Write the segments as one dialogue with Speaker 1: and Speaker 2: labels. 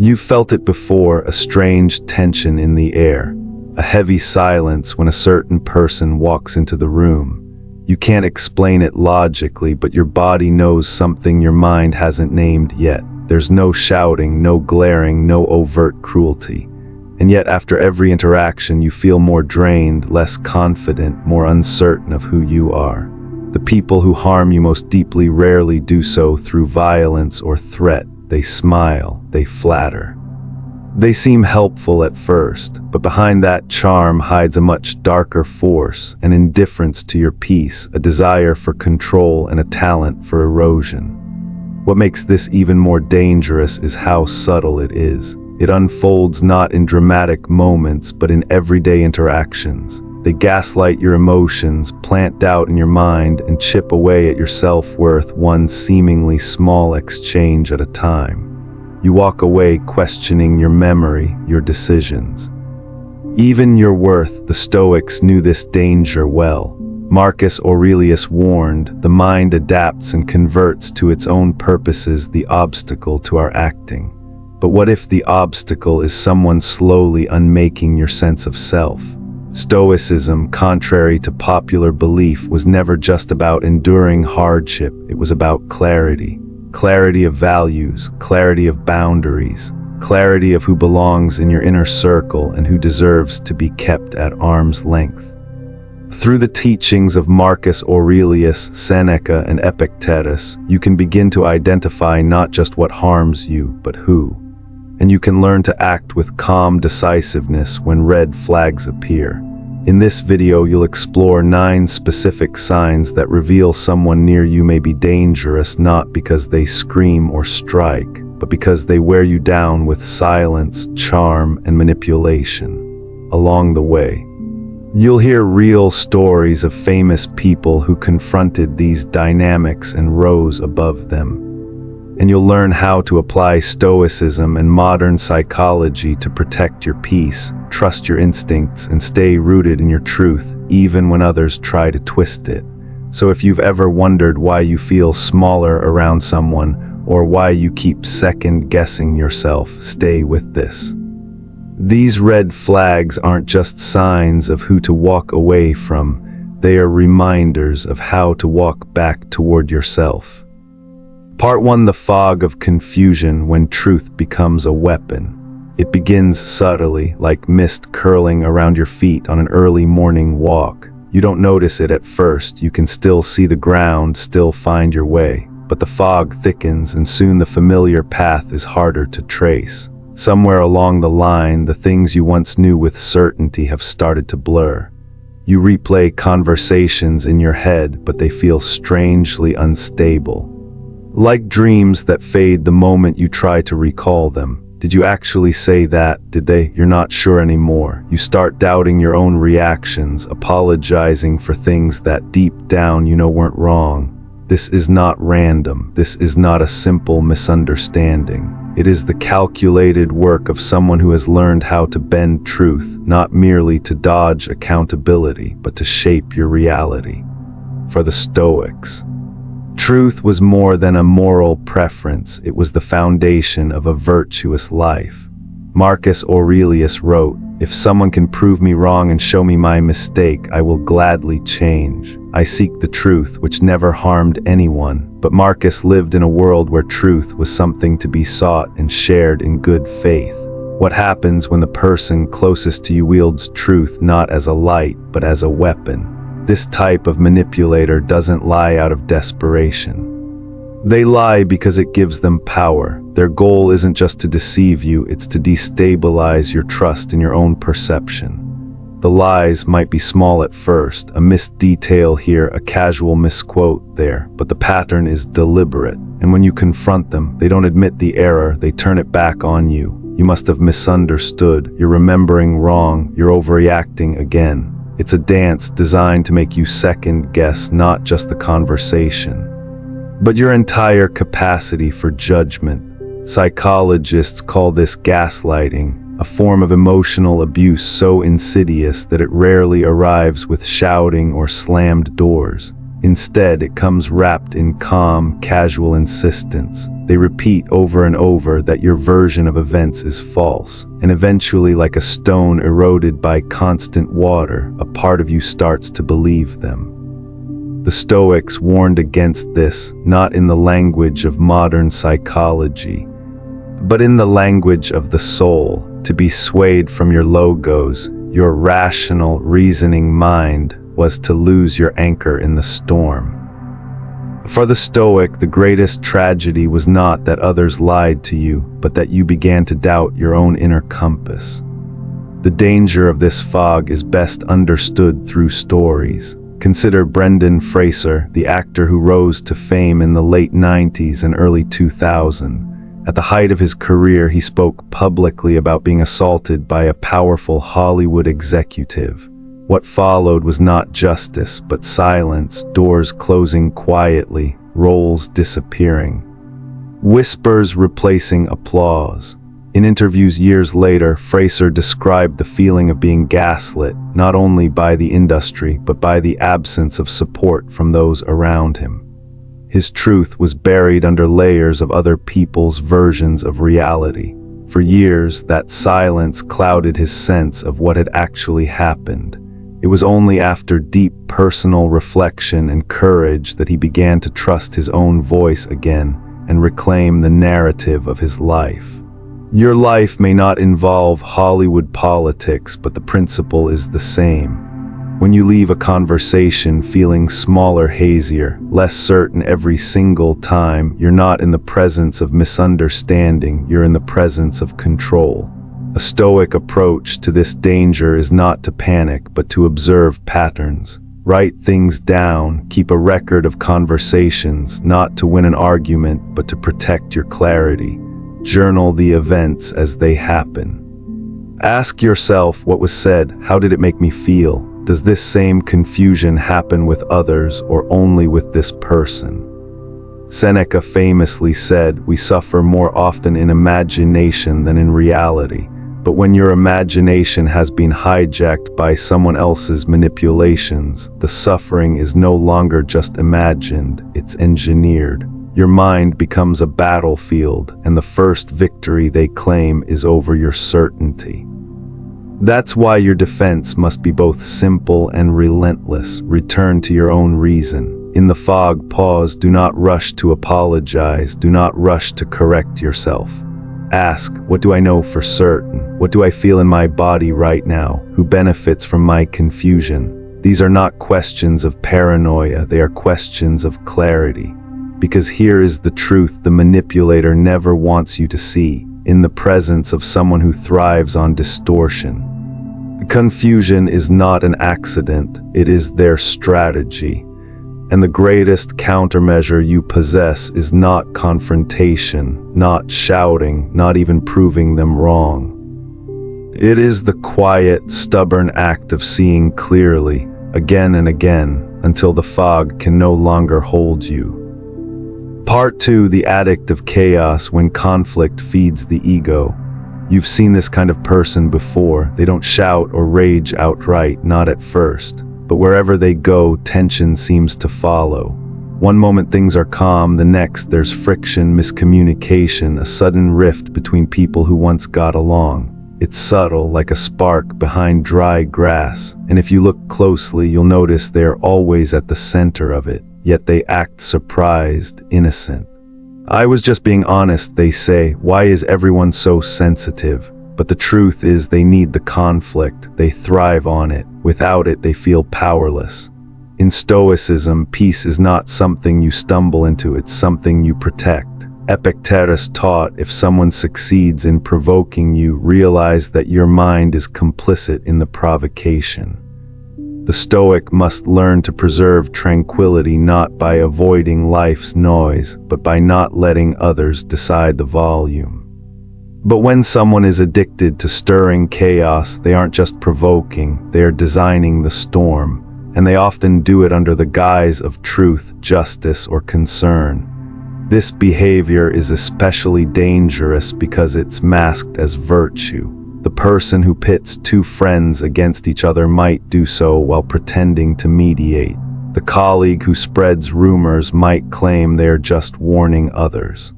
Speaker 1: You've felt it before, a strange tension in the air, a heavy silence when a certain person walks into the room. You can't explain it logically, but your body knows something your mind hasn't named yet. There's no shouting, no glaring, no overt cruelty. And yet after every interaction you feel more drained, less confident, more uncertain of who you are. The people who harm you most deeply rarely do so through violence or threat. They smile, they flatter. They seem helpful at first, but behind that charm hides a much darker force, an indifference to your peace, a desire for control, and a talent for erosion. What makes this even more dangerous is how subtle it is. It unfolds not in dramatic moments, but in everyday interactions. They gaslight your emotions, plant doubt in your mind, and chip away at your self-worth, one seemingly small exchange at a time. You walk away questioning your memory, your decisions. Even your worth. The Stoics knew this danger well. Marcus Aurelius warned, the mind adapts and converts to its own purposes the obstacle to our acting. But what if the obstacle is someone slowly unmaking your sense of self? Stoicism, contrary to popular belief, was never just about enduring hardship. It was about clarity. Clarity of values, clarity of boundaries, clarity of who belongs in your inner circle and who deserves to be kept at arm's length. Through the teachings of Marcus Aurelius, Seneca, and Epictetus, you can begin to identify not just what harms you, but who. And you can learn to act with calm decisiveness when red flags appear. In this video, you'll explore 9 specific signs that reveal someone near you may be dangerous, not because they scream or strike, but because they wear you down with silence, charm, and manipulation. Along the way, you'll hear real stories of famous people who confronted these dynamics and rose above them. And you'll learn how to apply Stoicism and modern psychology to protect your peace, trust your instincts, and stay rooted in your truth, even when others try to twist it. So if you've ever wondered why you feel smaller around someone, or why you keep second-guessing yourself, stay with this. These red flags aren't just signs of who to walk away from, they are reminders of how to walk back toward yourself. Part 1. The fog of confusion when truth becomes a weapon. It begins subtly, like mist curling around your feet on an early morning walk. You don't notice it at first, you can still see the ground, still find your way. But the fog thickens and soon the familiar path is harder to trace. Somewhere along the line, the things you once knew with certainty have started to blur. You replay conversations in your head, but they feel strangely unstable. Like dreams that fade the moment you try to recall them. Did you actually say that? Did they? You're not sure anymore. You start doubting your own reactions, apologizing for things that deep down you know weren't wrong. This is not random. This is not a simple misunderstanding. It is the calculated work of someone who has learned how to bend truth, not merely to dodge accountability, but to shape your reality. For the Stoics, truth was more than a moral preference, it was the foundation of a virtuous life. Marcus Aurelius wrote, "If someone can prove me wrong and show me my mistake, I will gladly change. I seek the truth, which never harmed anyone." But Marcus lived in a world where truth was something to be sought and shared in good faith. What happens when the person closest to you wields truth not as a light, but as a weapon? This type of manipulator doesn't lie out of desperation. They lie because it gives them power. Their goal isn't just to deceive you, it's to destabilize your trust in your own perception. The lies might be small at first, a missed detail here, a casual misquote there, but the pattern is deliberate. And when you confront them, they don't admit the error, they turn it back on you. You must have misunderstood, you're remembering wrong, you're overreacting again. It's a dance designed to make you second guess not just the conversation, but your entire capacity for judgment. Psychologists call this gaslighting, a form of emotional abuse so insidious that it rarely arrives with shouting or slammed doors. Instead, it comes wrapped in calm, casual insistence. They repeat over and over that your version of events is false, and eventually, like a stone eroded by constant water, a part of you starts to believe them. The Stoics warned against this, not in the language of modern psychology, but in the language of the soul, to be swayed from your logos, your rational, reasoning mind, was to lose your anchor in the storm. For the Stoic, the greatest tragedy was not that others lied to you, but that you began to doubt your own inner compass. The danger of this fog is best understood through stories. Consider Brendan Fraser, the actor who rose to fame in the late 90s and early 2000s. At the height of his career, he spoke publicly about being assaulted by a powerful Hollywood executive. What followed was not justice, but silence, doors closing quietly, roles disappearing, whispers replacing applause. In interviews years later, Fraser described the feeling of being gaslit, not only by the industry, but by the absence of support from those around him. His truth was buried under layers of other people's versions of reality. For years, that silence clouded his sense of what had actually happened. It was only after deep personal reflection and courage that he began to trust his own voice again and reclaim the narrative of his life. Your life may not involve Hollywood politics, but the principle is the same. When you leave a conversation feeling smaller, hazier, less certain every single time, you're not in the presence of misunderstanding, you're in the presence of control. A Stoic approach to this danger is not to panic, but to observe patterns. Write things down, keep a record of conversations, not to win an argument, but to protect your clarity. Journal the events as they happen. Ask yourself what was said, how did it make me feel? Does this same confusion happen with others or only with this person? Seneca famously said, "We suffer more often in imagination than in reality." But when your imagination has been hijacked by someone else's manipulations, the suffering is no longer just imagined, it's engineered. Your mind becomes a battlefield, and the first victory they claim is over your certainty. That's why your defense must be both simple and relentless. Return to your own reason. In the fog, pause. Do not rush to apologize. Do not rush to correct yourself. Ask, what do I know for certain? What do I feel in my body right now? Who benefits from my confusion? These are not questions of paranoia, they are questions of clarity. Because here is the truth the manipulator never wants you to see, in the presence of someone who thrives on distortion. Confusion is not an accident, it is their strategy. And the greatest countermeasure you possess is not confrontation, not shouting, not even proving them wrong. It is the quiet, stubborn act of seeing clearly, again and again, until the fog can no longer hold you. Part 2, the addict of chaos when conflict feeds the ego. You've seen this kind of person before. They don't shout or rage outright, not at first. But wherever they go, tension seems to follow. One moment things are calm, the next there's friction, miscommunication, a sudden rift between people who once got along. It's subtle, like a spark behind dry grass, and if you look closely, you'll notice they're always at the center of it, yet they act surprised, innocent. I was just being honest, they say. Why is everyone so sensitive? But the truth is they need the conflict, they thrive on it. Without it, they feel powerless. In Stoicism, peace is not something you stumble into, it's something you protect. Epictetus taught, if someone succeeds in provoking you, realize that your mind is complicit in the provocation. The Stoic must learn to preserve tranquility not by avoiding life's noise, but by not letting others decide the volume. But when someone is addicted to stirring chaos, they aren't just provoking, they are designing the storm, and they often do it under the guise of truth, justice, or concern. This behavior is especially dangerous because it's masked as virtue. The person who pits two friends against each other might do so while pretending to mediate. The colleague who spreads rumors might claim they are just warning others.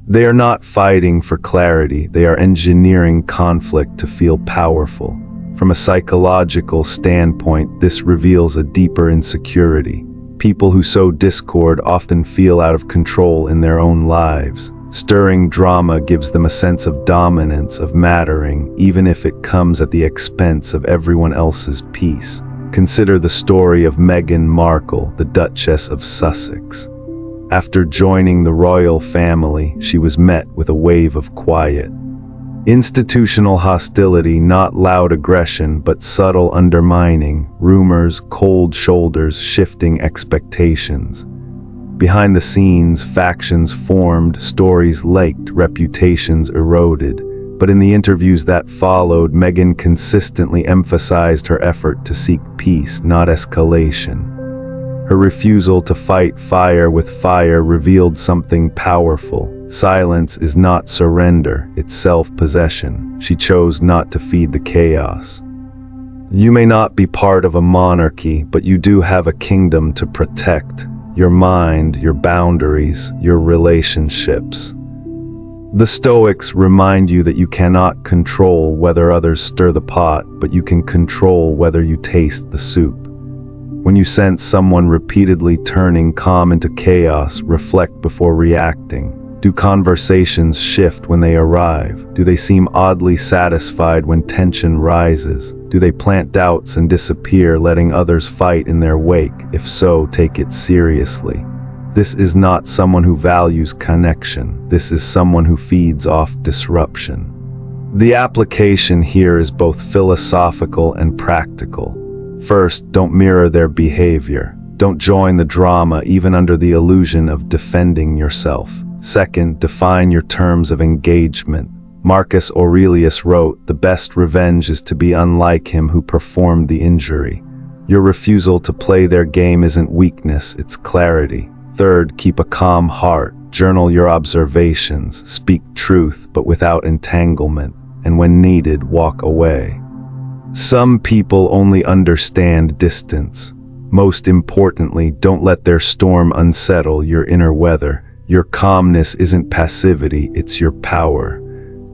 Speaker 1: They are not fighting for clarity, they are engineering conflict to feel powerful. From a psychological standpoint, this reveals a deeper insecurity. People who sow discord often feel out of control in their own lives. Stirring drama gives them a sense of dominance, of mattering, even if it comes at the expense of everyone else's peace. Consider the story of Meghan Markle, the Duchess of Sussex. After joining the royal family, she was met with a wave of quiet. Institutional hostility, not loud aggression, but subtle undermining, rumors, cold shoulders, shifting expectations. Behind the scenes, factions formed, stories leaked, reputations eroded. But in the interviews that followed, Meghan consistently emphasized her effort to seek peace, not escalation. Her refusal to fight fire with fire revealed something powerful. Silence is not surrender, it's self-possession. She chose not to feed the chaos. You may not be part of a monarchy, but you do have a kingdom to protect. Your mind, your boundaries, your relationships. The Stoics remind you that you cannot control whether others stir the pot, but you can control whether you taste the soup. When you sense someone repeatedly turning calm into chaos, reflect before reacting. Do conversations shift when they arrive? Do they seem oddly satisfied when tension rises? Do they plant doubts and disappear, letting others fight in their wake? If so, take it seriously. This is not someone who values connection. This is someone who feeds off disruption. The application here is both philosophical and practical. First, don't mirror their behavior. Don't join the drama even under the illusion of defending yourself. Second, define your terms of engagement. Marcus Aurelius wrote, "The best revenge is to be unlike him who performed the injury." Your refusal to play their game isn't weakness, it's clarity. Third, keep a calm heart. Journal your observations. Speak truth, but without entanglement. And when needed, walk away. Some people only understand distance. Most importantly, don't let their storm unsettle your inner weather. Your calmness isn't passivity, it's your power.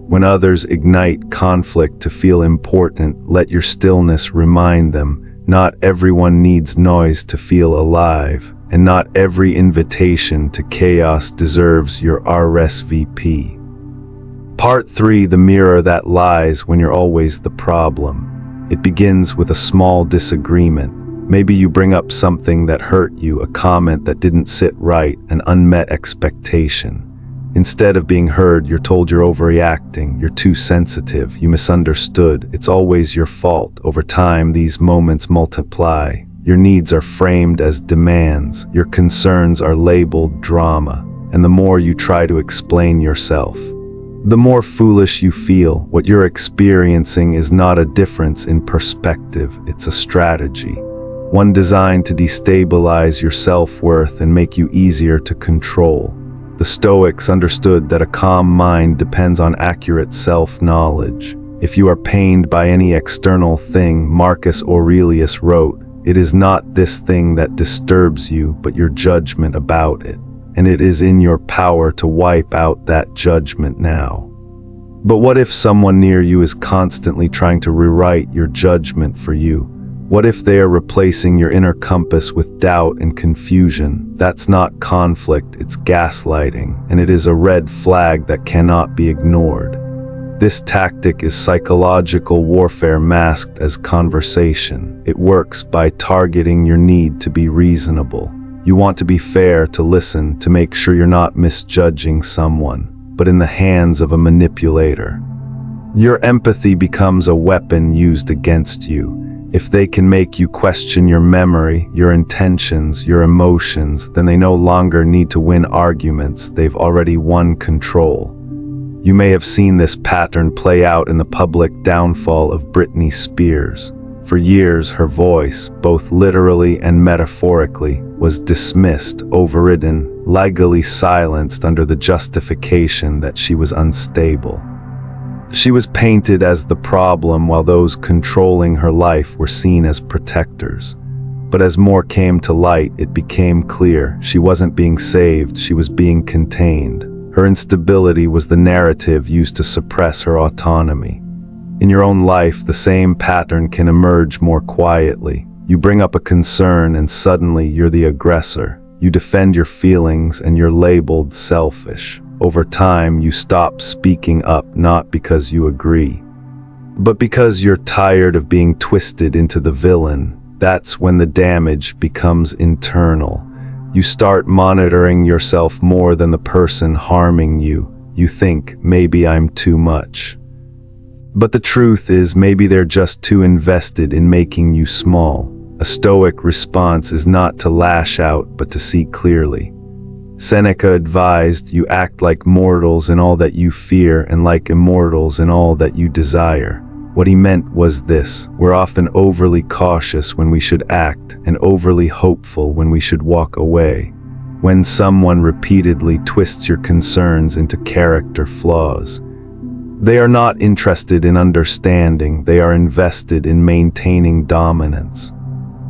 Speaker 1: When others ignite conflict to feel important, let your stillness remind them, not everyone needs noise to feel alive, and not every invitation to chaos deserves your RSVP. Part 3, the mirror that lies when you're always the problem. It begins with a small disagreement. Maybe you bring up something that hurt you, a comment that didn't sit right, an unmet expectation. Instead of being heard, you're told you're overreacting, you're too sensitive, you misunderstood, it's always your fault. Over time, these moments multiply. Your needs are framed as demands, your concerns are labeled drama, and the more you try to explain yourself, the more foolish you feel. What you're experiencing is not a difference in perspective, it's a strategy. One designed to destabilize your self-worth and make you easier to control. The Stoics understood that a calm mind depends on accurate self-knowledge. If you are pained by any external thing, Marcus Aurelius wrote, "It is not this thing that disturbs you, but your judgment about it. And it is in your power to wipe out that judgment now." But what if someone near you is constantly trying to rewrite your judgment for you? What if they are replacing your inner compass with doubt and confusion? That's not conflict, it's gaslighting, and it is a red flag that cannot be ignored. This tactic is psychological warfare masked as conversation. It works by targeting your need to be reasonable. You want to be fair, to listen, to make sure you're not misjudging someone, but in the hands of a manipulator. Your empathy becomes a weapon used against you. If they can make you question your memory, your intentions, your emotions, then they no longer need to win arguments, they've already won control. You may have seen this pattern play out in the public downfall of Britney Spears. For years, her voice, both literally and metaphorically, was dismissed, overridden, legally silenced under the justification that she was unstable. She was painted as the problem while those controlling her life were seen as protectors. But as more came to light, it became clear she wasn't being saved, she was being contained. Her instability was the narrative used to suppress her autonomy. In your own life, the same pattern can emerge more quietly. You bring up a concern and suddenly you're the aggressor. You defend your feelings and you're labeled selfish. Over time, you stop speaking up not because you agree, but because you're tired of being twisted into the villain. That's when the damage becomes internal. You start monitoring yourself more than the person harming you. You think, maybe I'm too much. But the truth is, maybe they're just too invested in making you small. A Stoic response is not to lash out, but to see clearly. Seneca advised, you act like mortals in all that you fear and like immortals in all that you desire. What he meant was this: we're often overly cautious when we should act, and overly hopeful when we should walk away. When someone repeatedly twists your concerns into character flaws, they are not interested in understanding, they are invested in maintaining dominance.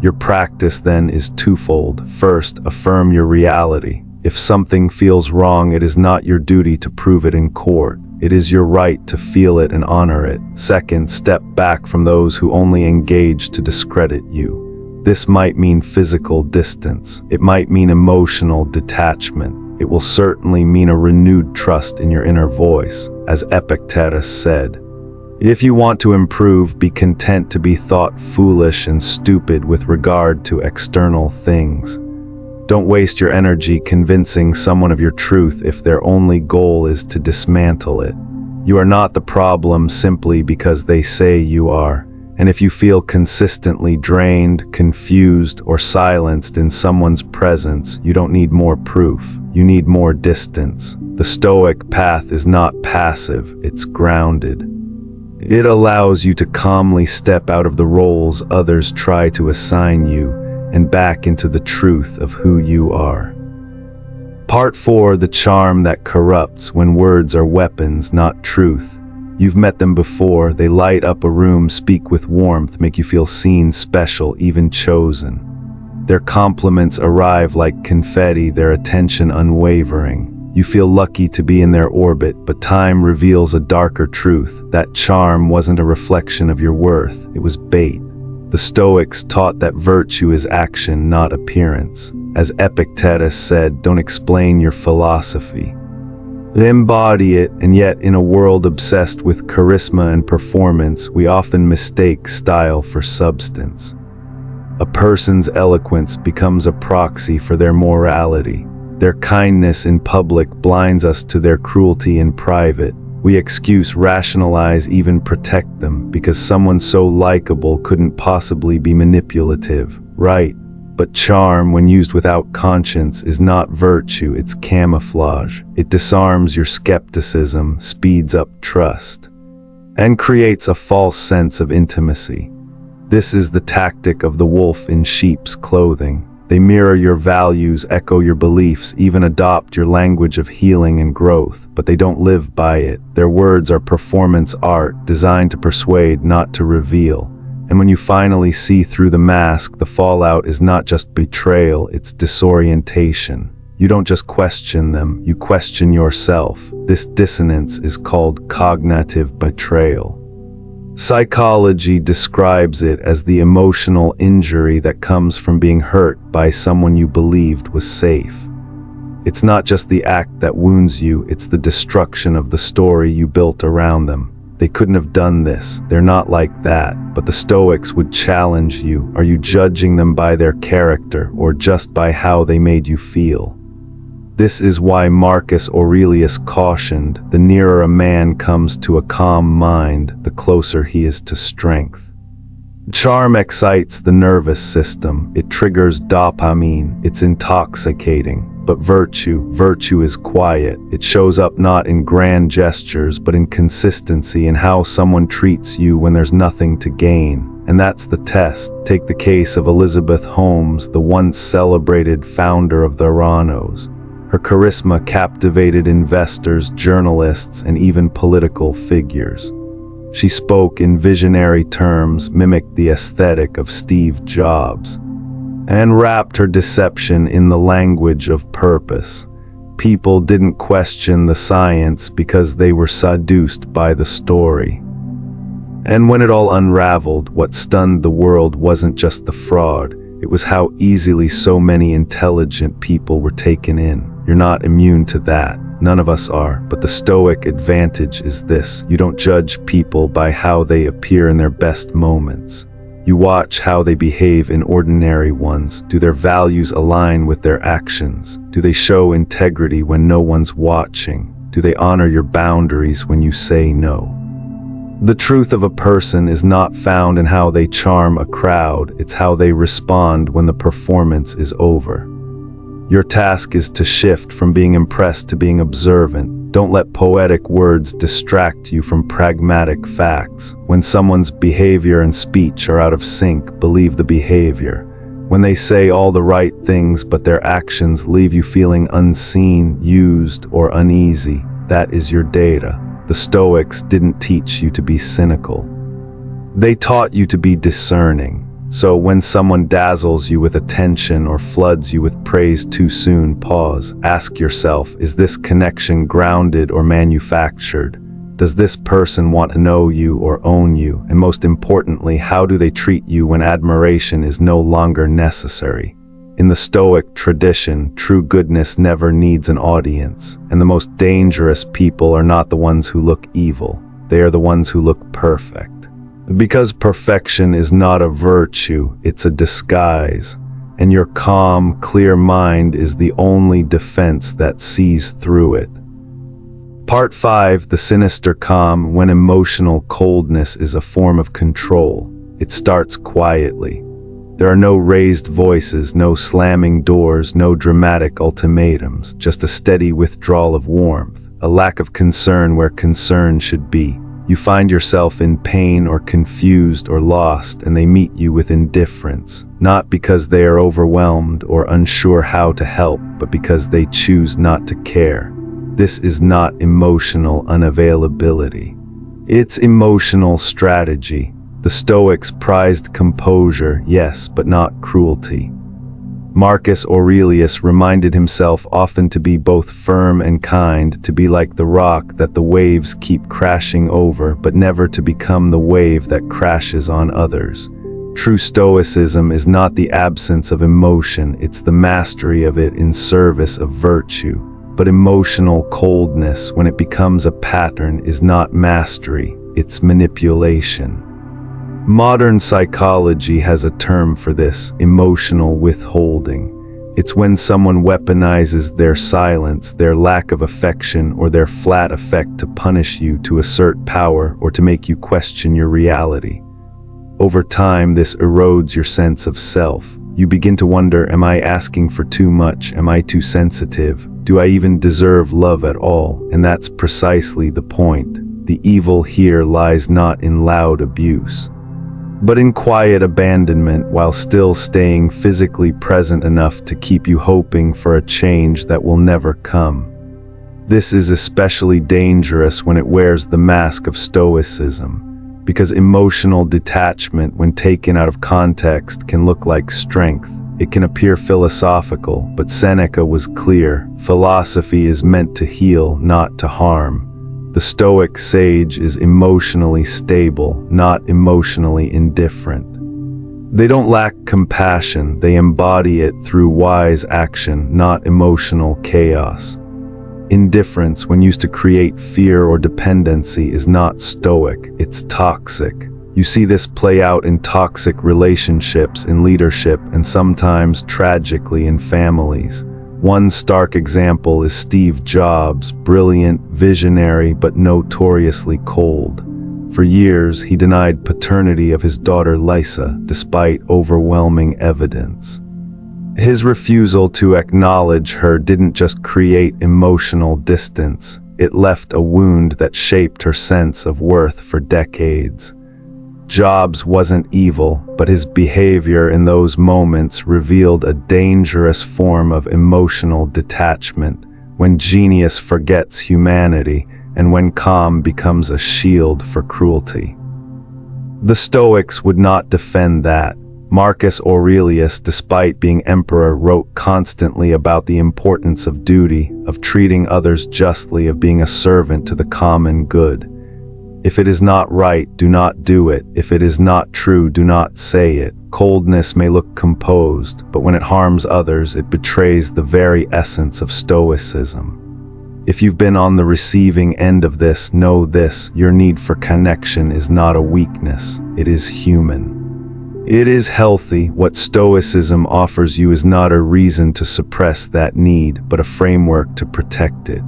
Speaker 1: Your practice then is twofold. First, affirm your reality. If something feels wrong, it is not your duty to prove it in court. It is your right to feel it and honor it. Second, step back from those who only engage to discredit you. This might mean physical distance. It might mean emotional detachment. It will certainly mean a renewed trust in your inner voice. As Epictetus said, if you want to improve, be content to be thought foolish and stupid with regard to external things. Don't waste your energy convincing someone of your truth if their only goal is to dismantle it. You are not the problem simply because they say you are. And if you feel consistently drained, confused, or silenced in someone's presence, you don't need more proof. You need more distance. The Stoic path is not passive, it's grounded. It allows you to calmly step out of the roles others try to assign you and back into the truth of who you are. Part 4: the charm that corrupts when words are weapons, not truth. You've met them before. They light up a room, speak with warmth, make you feel seen, special, even chosen. Their compliments arrive like confetti, their attention unwavering. You feel lucky to be in their orbit, but time reveals a darker truth. That charm wasn't a reflection of your worth, it was bait. The Stoics taught that virtue is action, not appearance. As Epictetus said, don't explain your philosophy. Embody it, and yet in a world obsessed with charisma and performance, we often mistake style for substance. A person's eloquence becomes a proxy for their morality. Their kindness in public blinds us to their cruelty in private. We excuse, rationalize, even protect them, because someone so likable couldn't possibly be manipulative, right? But charm, when used without conscience, is not virtue, it's camouflage. It disarms your skepticism, speeds up trust, and creates a false sense of intimacy. This is the tactic of the wolf in sheep's clothing. They mirror your values, echo your beliefs, even adopt your language of healing and growth, but they don't live by it. Their words are performance art, designed to persuade, not to reveal. And when you finally see through the mask, the fallout is not just betrayal, it's disorientation. You don't just question them, you question yourself. This dissonance is called cognitive betrayal. Psychology describes it as the emotional injury that comes from being hurt by someone you believed was safe. It's not just the act that wounds you, it's the destruction of the story you built around them. They couldn't have done this, they're not like that, but the Stoics would challenge you. Are you judging them by their character, or just by how they made you feel? This is why Marcus Aurelius cautioned, the nearer a man comes to a calm mind, the closer he is to strength. Charm excites the nervous system, it triggers dopamine, it's intoxicating. But virtue is quiet. It shows up not in grand gestures, but in consistency, in how someone treats you when there's nothing to gain. And that's the test. Take the case of Elizabeth Holmes, the once celebrated founder of the Eranos. Her charisma captivated investors, journalists, and even political figures. She spoke in visionary terms, mimicked the aesthetic of Steve Jobs. and wrapped her deception in the language of purpose. People didn't question the science because they were seduced by the story. And when it all unraveled, what stunned the world wasn't just the fraud, it was how easily so many intelligent people were taken in. You're not immune to that. None of us are. But the Stoic advantage is this: you don't judge people by how they appear in their best moments. You watch how they behave in ordinary ones. Do their values align with their actions? Do they show integrity when no one's watching? Do they honor your boundaries when you say no? The truth of a person is not found in how they charm a crowd, it's how they respond when the performance is over. Your task is to shift from being impressed to being observant. Don't let poetic words distract you from pragmatic facts. When someone's behavior and speech are out of sync, believe the behavior. When they say all the right things but their actions leave you feeling unseen, used, or uneasy, that is your data. The Stoics didn't teach you to be cynical. They taught you to be discerning. So when someone dazzles you with attention or floods you with praise too soon, pause. Ask yourself, is this connection grounded or manufactured? Does this person want to know you or own you? And most importantly, how do they treat you when admiration is no longer necessary? In the Stoic tradition, true goodness never needs an audience, and the most dangerous people are not the ones who look evil. They are the ones who look perfect. Because perfection is not a virtue, it's a disguise, and your calm, clear mind is the only defense that sees through it. Part 5, the sinister calm, when emotional coldness is a form of control. It starts quietly. There are no raised voices, no slamming doors, no dramatic ultimatums, just a steady withdrawal of warmth, a lack of concern where concern should be. You find yourself in pain or confused or lost, and they meet you with indifference, not because they are overwhelmed or unsure how to help, but because they choose not to care. This is not emotional unavailability. It's emotional strategy. The Stoics prized composure, yes, but not cruelty. Marcus Aurelius reminded himself often to be both firm and kind, to be like the rock that the waves keep crashing over, but never to become the wave that crashes on others. True Stoicism is not the absence of emotion, it's the mastery of it in service of virtue. But emotional coldness, when it becomes a pattern, is not mastery, it's manipulation. Modern psychology has a term for this: emotional withholding. It's when someone weaponizes their silence, their lack of affection, or their flat affect to punish you, to assert power, or to make you question your reality. Over time, this erodes your sense of self. You begin to wonder, am I asking for too much? Am I too sensitive? Do I even deserve love at all? And that's precisely the point. The evil here lies not in loud abuse, but in quiet abandonment, while still staying physically present enough to keep you hoping for a change that will never come. This is especially dangerous when it wears the mask of Stoicism, because emotional detachment, when taken out of context, can look like strength. It can appear philosophical, but Seneca was clear: philosophy is meant to heal, not to harm. The Stoic sage is emotionally stable, not emotionally indifferent. They don't lack compassion, they embody it through wise action, not emotional chaos. Indifference, when used to create fear or dependency, is not Stoic, it's toxic. You see this play out in toxic relationships, in leadership, and sometimes tragically in families. One stark example is Steve Jobs, brilliant, visionary, but notoriously cold. For years, he denied paternity of his daughter Lisa, despite overwhelming evidence. His refusal to acknowledge her didn't just create emotional distance, it left a wound that shaped her sense of worth for decades. Jobs wasn't evil, but his behavior in those moments revealed a dangerous form of emotional detachment, when genius forgets humanity and when calm becomes a shield for cruelty. The Stoics would not defend that. Marcus Aurelius, despite being emperor, wrote constantly about the importance of duty, of treating others justly, of being a servant to the common good. If it is not right, do not do it. If it is not true, do not say it. Coldness may look composed, but when it harms others, it betrays the very essence of Stoicism. If you've been on the receiving end of this, know this: your need for connection is not a weakness, it is human. It is healthy. What Stoicism offers you is not a reason to suppress that need, but a framework to protect it.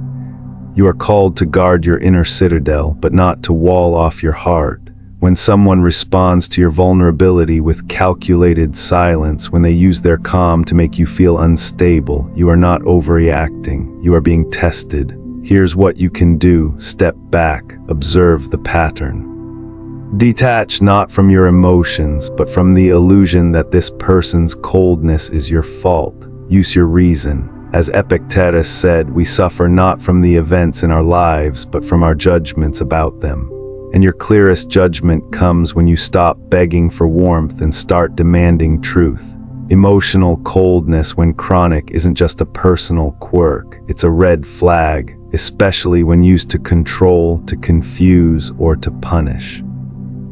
Speaker 1: You are called to guard your inner citadel, but not to wall off your heart. When someone responds to your vulnerability with calculated silence, when they use their calm to make you feel unstable, you are not overreacting, you are being tested. Here's what you can do: step back, observe the pattern. Detach not from your emotions, but from the illusion that this person's coldness is your fault. Use your reason. As Epictetus said, we suffer not from the events in our lives, but from our judgments about them. And your clearest judgment comes when you stop begging for warmth and start demanding truth. Emotional coldness, when chronic, isn't just a personal quirk, it's a red flag, especially when used to control, to confuse, or to punish.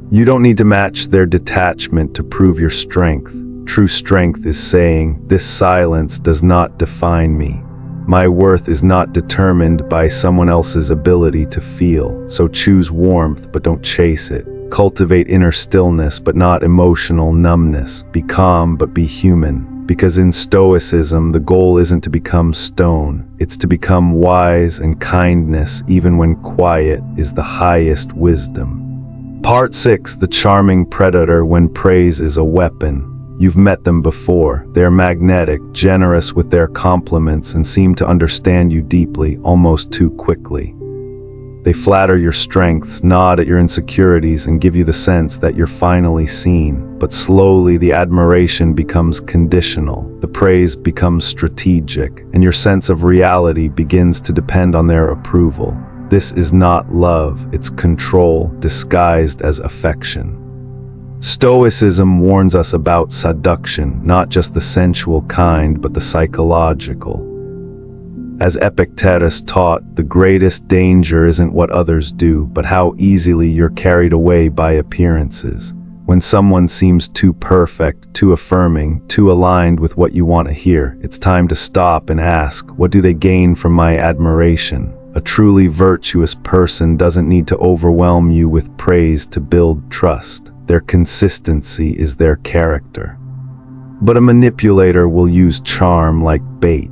Speaker 1: You don't need to match their detachment to prove your strength. True strength is saying, "This silence does not define me. My worth is not determined by someone else's ability to feel." So choose warmth, but don't chase it. Cultivate inner stillness, but not emotional numbness. Be calm, but be human. Because in Stoicism, the goal isn't to become stone. It's to become wise, and kindness, even when quiet, is the highest wisdom. Part 6. The charming predator when praise is a weapon. You've met them before. They're magnetic, generous with their compliments, and seem to understand you deeply, almost too quickly. They flatter your strengths, nod at your insecurities, and give you the sense that you're finally seen. But slowly the admiration becomes conditional, the praise becomes strategic, and your sense of reality begins to depend on their approval. This is not love, it's control disguised as affection. Stoicism warns us about seduction, not just the sensual kind, but the psychological. As Epictetus taught, the greatest danger isn't what others do, but how easily you're carried away by appearances. When someone seems too perfect, too affirming, too aligned with what you want to hear, it's time to stop and ask, what do they gain from my admiration? A truly virtuous person doesn't need to overwhelm you with praise to build trust. Their consistency is their character. But a manipulator will use charm like bait.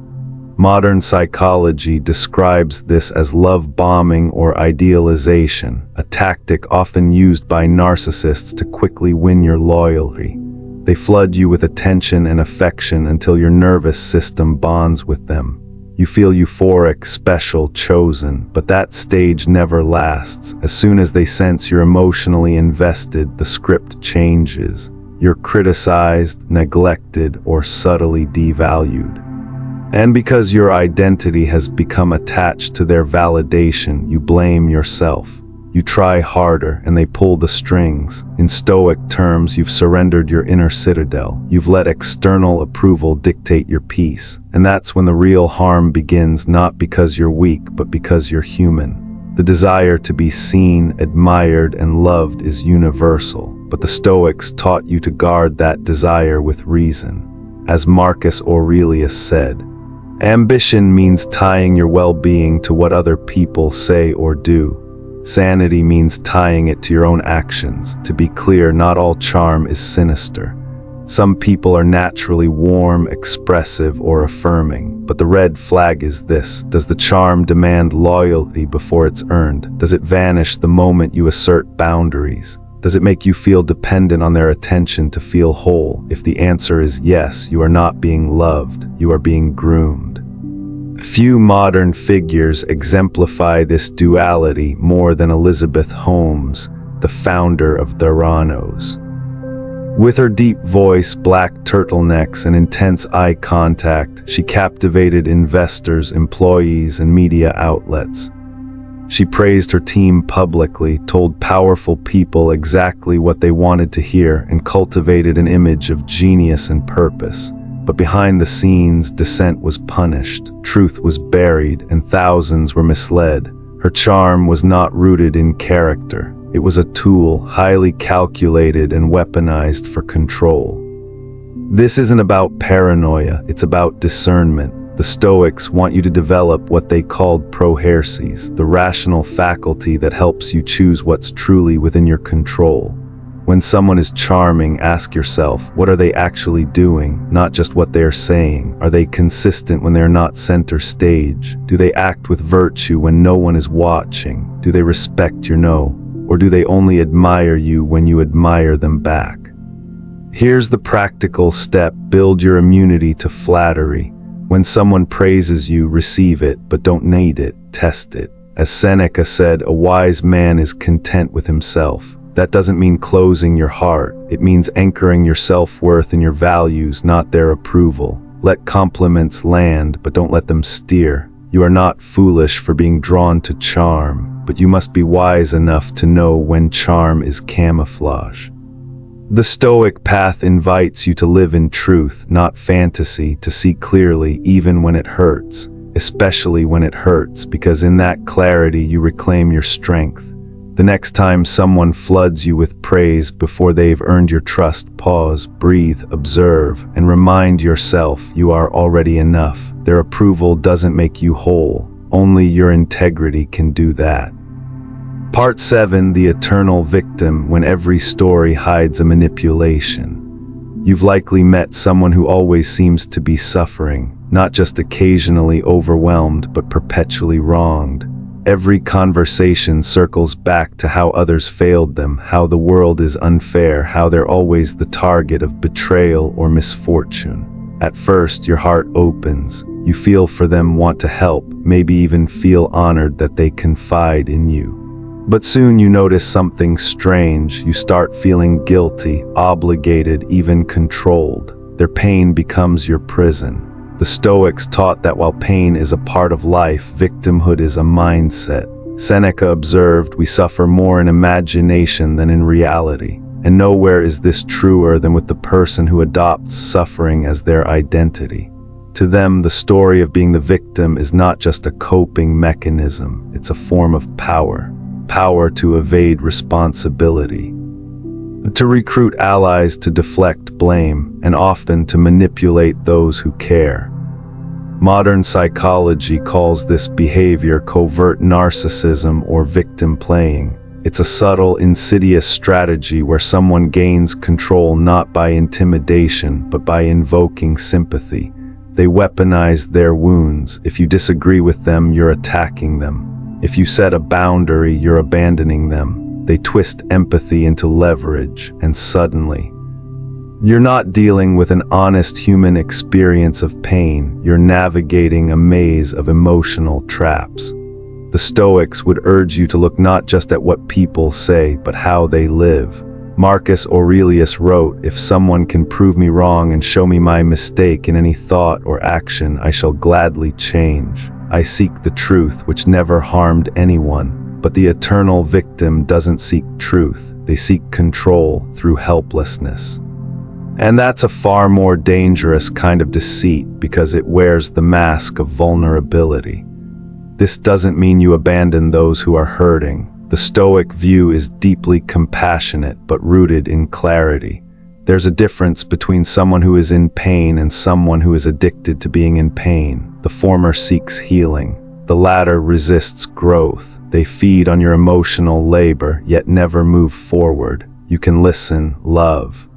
Speaker 1: Modern psychology describes this as love bombing or idealization, a tactic often used by narcissists to quickly win your loyalty. They flood you with attention and affection until your nervous system bonds with them. You feel euphoric, special, chosen, but that stage never lasts. As soon as they sense you're emotionally invested, the script changes. You're criticized, neglected, or subtly devalued. And because your identity has become attached to their validation, you blame yourself. You try harder, and they pull the strings. In Stoic terms, you've surrendered your inner citadel. You've let external approval dictate your peace. And that's when the real harm begins, not because you're weak, but because you're human. The desire to be seen, admired, and loved is universal, but the Stoics taught you to guard that desire with reason. As Marcus Aurelius said, ambition means tying your well-being to what other people say or do. Sanity means tying it to your own actions. To be clear, not all charm is sinister. Some people are naturally warm, expressive, or affirming. But the red flag is this: does the charm demand loyalty before it's earned? Does it vanish the moment you assert boundaries? Does it make you feel dependent on their attention to feel whole? If the answer is yes, you are not being loved, you are being groomed. Few modern figures exemplify this duality more than Elizabeth Holmes, the founder of Theranos. With her deep voice, black turtlenecks, and intense eye contact, she captivated investors, employees, and media outlets. She praised her team publicly, told powerful people exactly what they wanted to hear, and cultivated an image of genius and purpose. But behind the scenes, dissent was punished, truth was buried, and thousands were misled. Her charm was not rooted in character. It was a tool, highly calculated and weaponized for control. This isn't about paranoia, it's about discernment. The Stoics want you to develop what they called proherses, the rational faculty that helps you choose what's truly within your control. When someone is charming, ask yourself, what are they actually doing, not just what they are saying? Are they consistent when they're not center stage? Do they act with virtue when no one is watching? Do they respect your no? Or do they only admire you when you admire them back? Here's the practical step: build your immunity to flattery. When someone praises you, receive it, but don't need it, test it. As Seneca said, a wise man is content with himself. That doesn't mean closing your heart. It means anchoring your self-worth in your values, not their approval. Let compliments land, but don't let them steer. You are not foolish for being drawn to charm, but you must be wise enough to know when charm is camouflage. The Stoic path invites you to live in truth, not fantasy, to see clearly even when it hurts, especially when it hurts, because in that clarity you reclaim your strength. The next time someone floods you with praise before they've earned your trust, pause, breathe, observe, and remind yourself you are already enough. Their approval doesn't make you whole. Only your integrity can do that. Part 7, the eternal victim, when every story hides a manipulation. You've likely met someone who always seems to be suffering, not just occasionally overwhelmed, but perpetually wronged. Every conversation circles back to how others failed them, how the world is unfair, how they're always the target of betrayal or misfortune. At first, your heart opens. You feel for them, want to help, maybe even feel honored that they confide in you. But soon you notice something strange. You start feeling guilty, obligated, even controlled. Their pain becomes your prison. The Stoics taught that while pain is a part of life, victimhood is a mindset. Seneca observed, we suffer more in imagination than in reality. And nowhere is this truer than with the person who adopts suffering as their identity. To them, the story of being the victim is not just a coping mechanism, it's a form of power. Power to evade responsibility, to recruit allies, to deflect blame, and often to manipulate those who care. Modern psychology calls this behavior covert narcissism or victim playing. It's a subtle, insidious strategy where someone gains control not by intimidation, but by invoking sympathy. They weaponize their wounds. If you disagree with them, you're attacking them. If you set a boundary, you're abandoning them. They twist empathy into leverage, and suddenly, you're not dealing with an honest human experience of pain, you're navigating a maze of emotional traps. The Stoics would urge you to look not just at what people say, but how they live. Marcus Aurelius wrote, "If someone can prove me wrong and show me my mistake in any thought or action, I shall gladly change. I seek the truth which never harmed anyone." But the eternal victim doesn't seek truth. They seek control through helplessness. And that's a far more dangerous kind of deceit because it wears the mask of vulnerability. This doesn't mean you abandon those who are hurting. The Stoic view is deeply compassionate but rooted in clarity. There's a difference between someone who is in pain and someone who is addicted to being in pain. The former seeks healing. The latter resists growth. They feed on your emotional labor, yet never move forward. You can listen, love,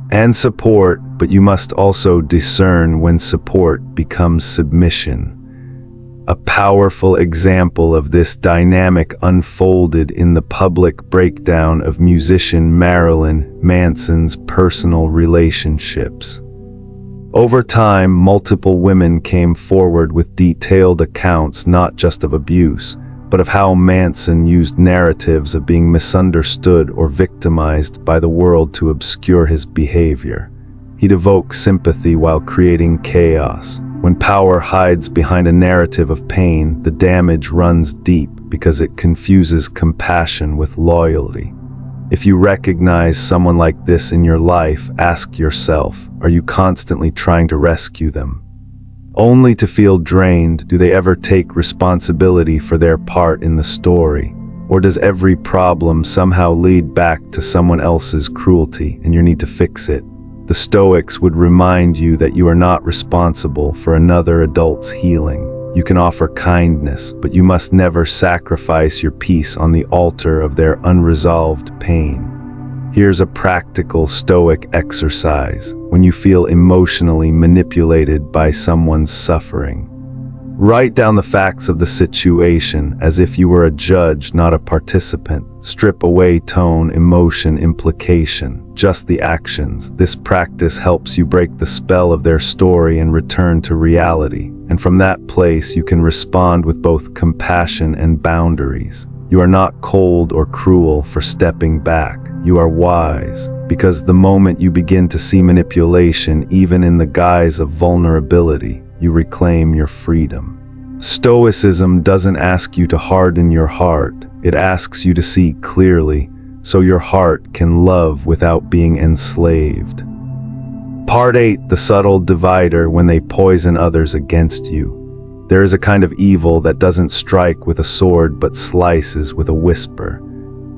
Speaker 1: and support, but you must also discern when support becomes submission. A powerful example of this dynamic unfolded in the public breakdown of musician Marilyn Manson's personal relationships. Over time, multiple women came forward with detailed accounts not just of abuse, but of how Manson used narratives of being misunderstood or victimized by the world to obscure his behavior. He'd evoke sympathy while creating chaos. When power hides behind a narrative of pain, the damage runs deep because it confuses compassion with loyalty. If you recognize someone like this in your life, ask yourself, are you constantly trying to rescue them? Only to feel drained, do they ever take responsibility for their part in the story? Or does every problem somehow lead back to someone else's cruelty and you need to fix it? The Stoics would remind you that you are not responsible for another adult's healing. You can offer kindness, but you must never sacrifice your peace on the altar of their unresolved pain. Here's a practical Stoic exercise when you feel emotionally manipulated by someone's suffering. Write down the facts of the situation as if you were a judge, not a participant. Strip away tone, emotion, implication, just the actions. This practice helps you break the spell of their story and return to reality. And from that place, you can respond with both compassion and boundaries. You are not cold or cruel for stepping back. You are wise, because the moment you begin to see manipulation, even in the guise of vulnerability, you reclaim your freedom. Stoicism doesn't ask you to harden your heart. It asks you to see clearly, so your heart can love without being enslaved. Part 8. The subtle divider when they poison others against you. There is a kind of evil that doesn't strike with a sword but slices with a whisper.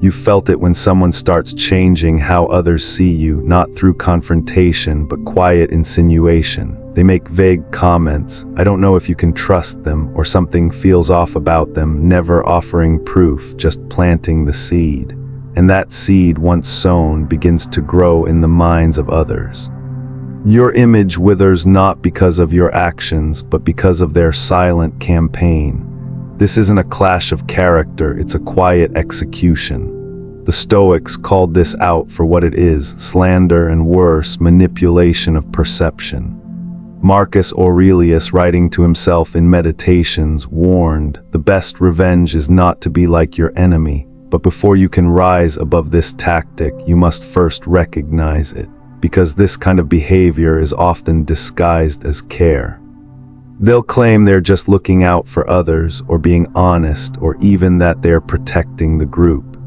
Speaker 1: You felt it when someone starts changing how others see you, not through confrontation but quiet insinuation. They make vague comments, I don't know if you can trust them, or something feels off about them, never offering proof, just planting the seed. And that seed, once sown, begins to grow in the minds of others. Your image withers not because of your actions, but because of their silent campaign. This isn't a clash of character, it's a quiet execution. The Stoics called this out for what it is: slander and worse, manipulation of perception. Marcus Aurelius, writing to himself in Meditations, warned, the best revenge is not to be like your enemy, but before you can rise above this tactic, you must first recognize it, because this kind of behavior is often disguised as care. They'll claim they're just looking out for others, or being honest, or even that they're protecting the group.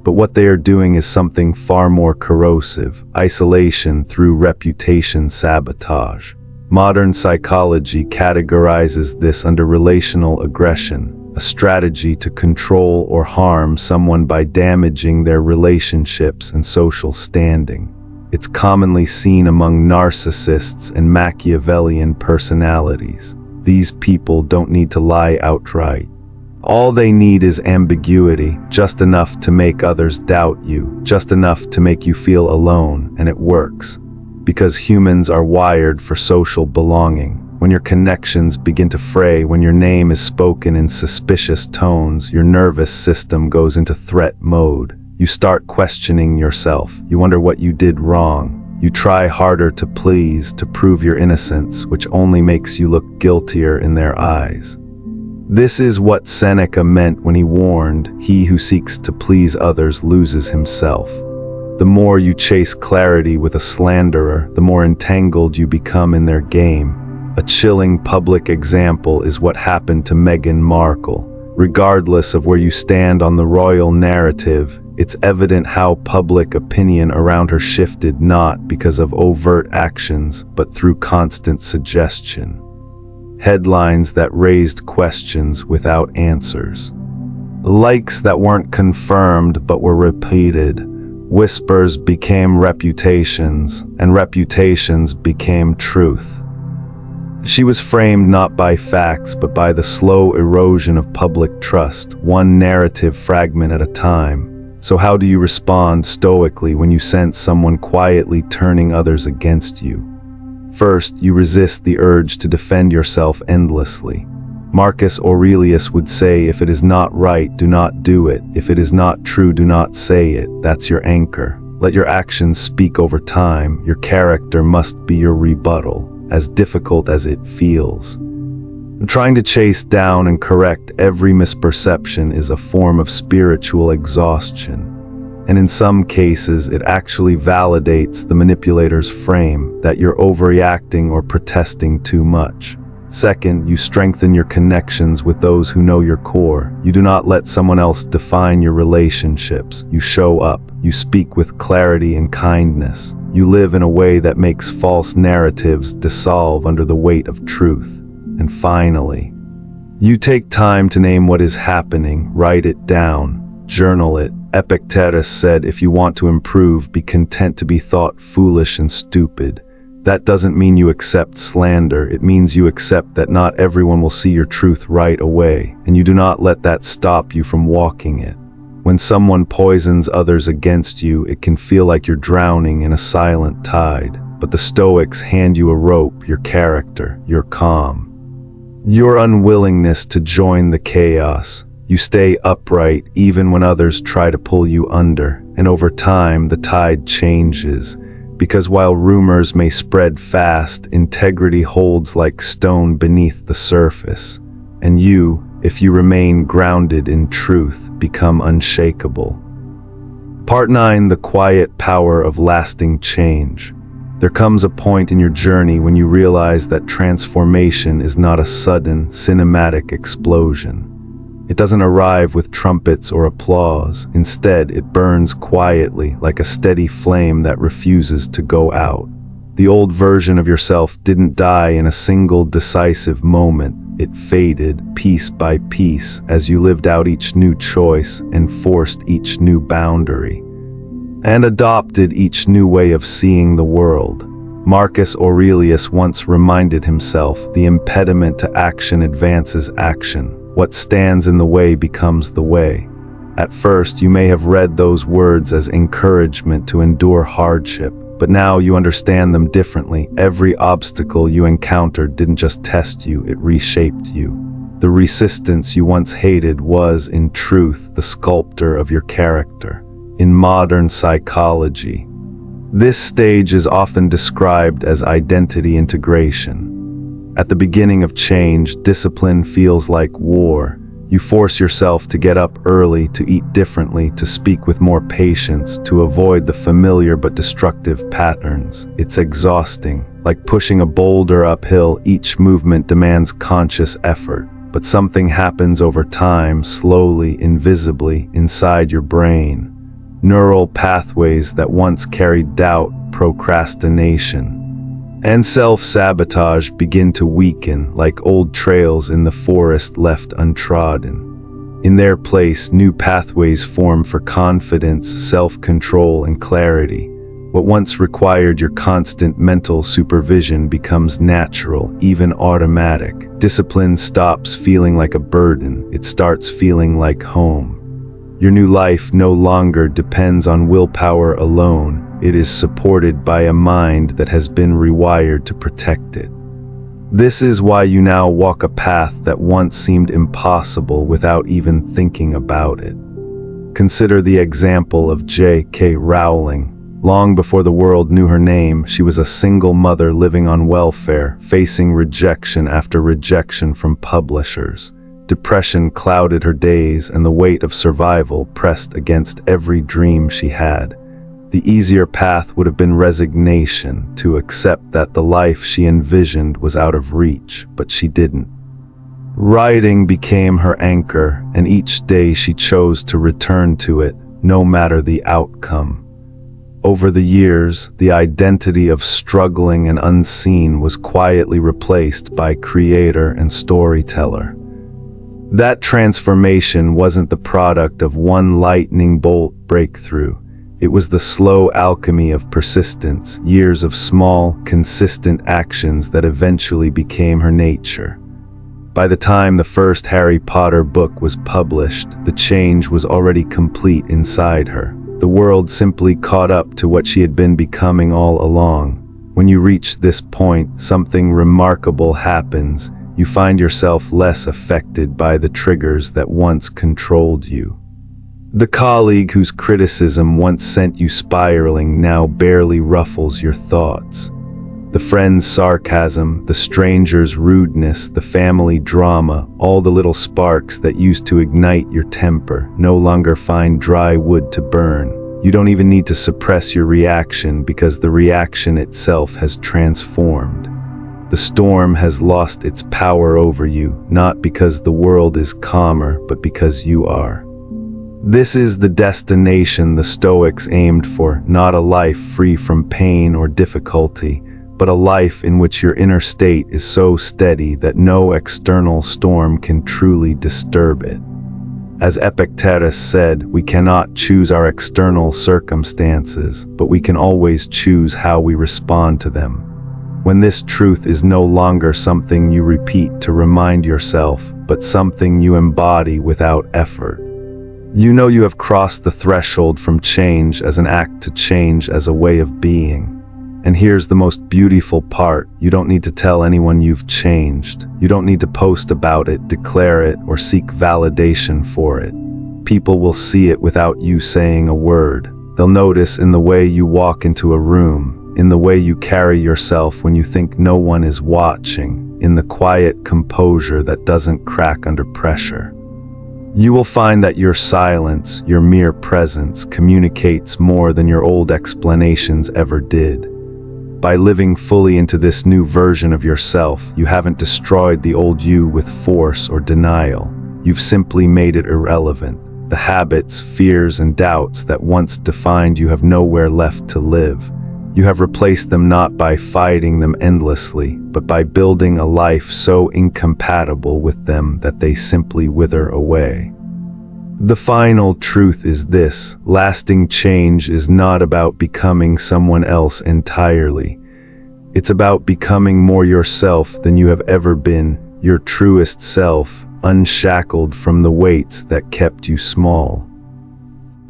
Speaker 1: But what they are doing is something far more corrosive: isolation through reputation sabotage. Modern psychology categorizes this under relational aggression, a strategy to control or harm someone by damaging their relationships and social standing. It's commonly seen among narcissists and Machiavellian personalities. These people don't need to lie outright. All they need is ambiguity, just enough to make others doubt you, just enough to make you feel alone, and it works. Because humans are wired for social belonging. When your connections begin to fray, when your name is spoken in suspicious tones, your nervous system goes into threat mode. You start questioning yourself. You wonder what you did wrong. You try harder to please, to prove your innocence, which only makes you look guiltier in their eyes. This is what Seneca meant when he warned, "He who seeks to please others loses himself." The more you chase clarity with a slanderer, the more entangled you become in their game. A chilling public example is what happened to Meghan Markle. Regardless of where you stand on the royal narrative, it's evident how public opinion around her shifted, not because of overt actions, but through constant suggestion. Headlines that raised questions without answers. Likes that weren't confirmed but were repeated. Whispers became reputations, and reputations became truth. She was framed not by facts, but by the slow erosion of public trust, one narrative fragment at a time. So how do you respond stoically when you sense someone quietly turning others against you? First, you resist the urge to defend yourself endlessly. Marcus Aurelius would say, if it is not right, do not do it. If it is not true, do not say it. That's your anchor. Let your actions speak over time. Your character must be your rebuttal, as difficult as it feels. Trying to chase down and correct every misperception is a form of spiritual exhaustion. And in some cases, it actually validates the manipulator's frame that you're overreacting or protesting too much. Second, you strengthen your connections with those who know your core. You do not let someone else define your relationships. You show up. You speak with clarity and kindness. You live in a way that makes false narratives dissolve under the weight of truth. And finally, you take time to name what is happening, write it down, journal it. Epictetus said, if you want to improve, be content to be thought foolish and stupid. That doesn't mean you accept slander. It means you accept that not everyone will see your truth right away, and you do not let that stop you from walking it. When someone poisons others against you, it can feel like you're drowning in a silent tide. But the Stoics hand you a rope, your character, your calm, your unwillingness to join the chaos. You stay upright even when others try to pull you under, and over time the tide changes. Because while rumors may spread fast, integrity holds like stone beneath the surface. And you, if you remain grounded in truth, become unshakable. Part 9. The quiet power of lasting change. There comes a point in your journey when you realize that transformation is not a sudden, cinematic explosion. It doesn't arrive with trumpets or applause. Instead, it burns quietly, like a steady flame that refuses to go out. The old version of yourself didn't die in a single decisive moment. It faded, piece by piece, as you lived out each new choice, enforced each new boundary, and adopted each new way of seeing the world. Marcus Aurelius once reminded himself, the impediment to action advances action. What stands in the way becomes the way. At first, you may have read those words as encouragement to endure hardship, but now you understand them differently. Every obstacle you encountered didn't just test you, it reshaped you. The resistance you once hated was, in truth, the sculptor of your character. In modern psychology, this stage is often described as identity integration. At the beginning of change, discipline feels like war. You force yourself to get up early, to eat differently, to speak with more patience, to avoid the familiar but destructive patterns. It's exhausting. Like pushing a boulder uphill, each movement demands conscious effort. But something happens over time, slowly, invisibly, inside your brain. Neural pathways that once carried doubt, procrastination, and self-sabotage begin to weaken, like old trails in the forest left untrodden. In their place, new pathways form for confidence, self-control, and clarity. What once required your constant mental supervision becomes natural, even automatic. Discipline stops feeling like a burden. It starts feeling like home. Your new life no longer depends on willpower alone. It is supported by a mind that has been rewired to protect it. This is why you now walk a path that once seemed impossible without even thinking about it. Consider the example of J.K. Rowling. Long before the world knew her name, she was a single mother living on welfare, facing rejection after rejection from publishers. Depression clouded her days, and the weight of survival pressed against every dream she had. The easier path would have been resignation, to accept that the life she envisioned was out of reach, but she didn't. Writing became her anchor, and each day she chose to return to it, no matter the outcome. Over the years, the identity of struggling and unseen was quietly replaced by creator and storyteller. That transformation wasn't the product of one lightning bolt breakthrough. It was the slow alchemy of persistence, years of small, consistent actions that eventually became her nature. By the time the first Harry Potter book was published, the change was already complete inside her. The world simply caught up to what she had been becoming all along. When you reach this point, something remarkable happens. You find yourself less affected by the triggers that once controlled you. The colleague whose criticism once sent you spiraling now barely ruffles your thoughts. The friend's sarcasm, the stranger's rudeness, the family drama, all the little sparks that used to ignite your temper no longer find dry wood to burn. You don't even need to suppress your reaction because the reaction itself has transformed. The storm has lost its power over you, not because the world is calmer, but because you are. This is the destination the Stoics aimed for, not a life free from pain or difficulty, but a life in which your inner state is so steady that no external storm can truly disturb it. As Epictetus said, we cannot choose our external circumstances, but we can always choose how we respond to them. When this truth is no longer something you repeat to remind yourself, but something you embody without effort, you know you have crossed the threshold from change as an act to change as a way of being. And here's the most beautiful part: you don't need to tell anyone you've changed. You don't need to post about it, declare it, or seek validation for it. People will see it without you saying a word. They'll notice in the way you walk into a room, in the way you carry yourself when you think no one is watching, in the quiet composure that doesn't crack under pressure. You will find that your silence, your mere presence, communicates more than your old explanations ever did. By living fully into this new version of yourself, you haven't destroyed the old you with force or denial. You've simply made it irrelevant. The habits, fears, and doubts that once defined you have nowhere left to live. You have replaced them not by fighting them endlessly, but by building a life so incompatible with them that they simply wither away. The final truth is this: lasting change is not about becoming someone else entirely. It's about becoming more yourself than you have ever been, your truest self, unshackled from the weights that kept you small.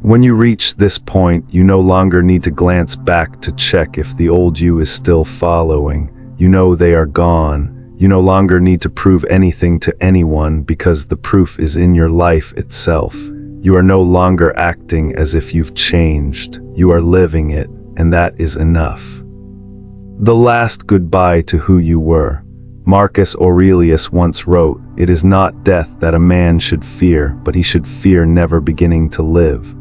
Speaker 1: When you reach this point, you no longer need to glance back to check if the old you is still following. You know they are gone. You no longer need to prove anything to anyone because the proof is in your life itself. You are no longer acting as if you've changed. You are living it, and that is enough. The last goodbye to who you were. Marcus Aurelius once wrote, "It is not death that a man should fear, but he should fear never beginning to live."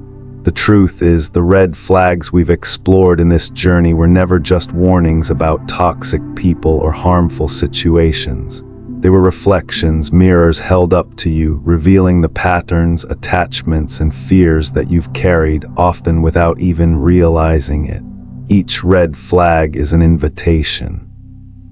Speaker 1: The truth is, the red flags we've explored in this journey were never just warnings about toxic people or harmful situations. They were reflections, mirrors held up to you, revealing the patterns, attachments, and fears that you've carried, often without even realizing it. Each red flag is an invitation.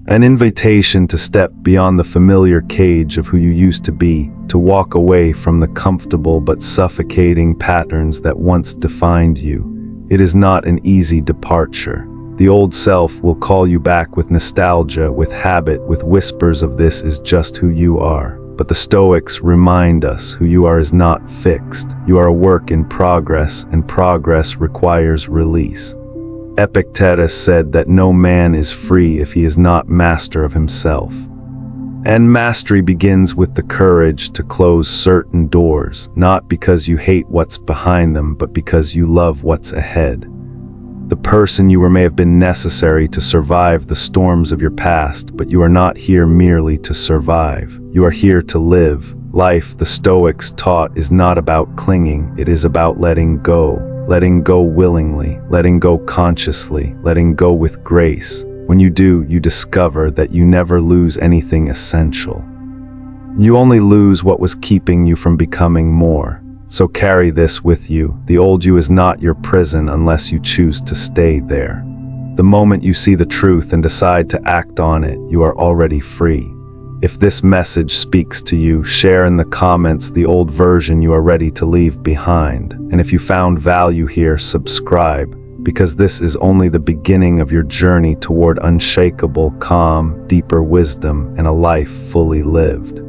Speaker 1: An invitation to step beyond the familiar cage of who you used to be, to walk away from the comfortable but suffocating patterns that once defined you. It is not an easy departure. The old self will call you back with nostalgia, with habit, with whispers of "this is just who you are." But the Stoics remind us who you are is not fixed. You are a work in progress, and progress requires release. Epictetus said that no man is free if he is not master of himself. And mastery begins with the courage to close certain doors, not because you hate what's behind them, but because you love what's ahead. The person you were may have been necessary to survive the storms of your past, but you are not here merely to survive. You are here to live. Life, the Stoics taught, is not about clinging, it is about letting go. Letting go willingly, letting go consciously, letting go with grace. When you do, you discover that you never lose anything essential. You only lose what was keeping you from becoming more. So carry this with you. The old you is not your prison unless you choose to stay there. The moment you see the truth and decide to act on it, you are already free. If this message speaks to you, share in the comments the old version you are ready to leave behind. And if you found value here, subscribe, because this is only the beginning of your journey toward unshakable, calm, deeper wisdom and a life fully lived.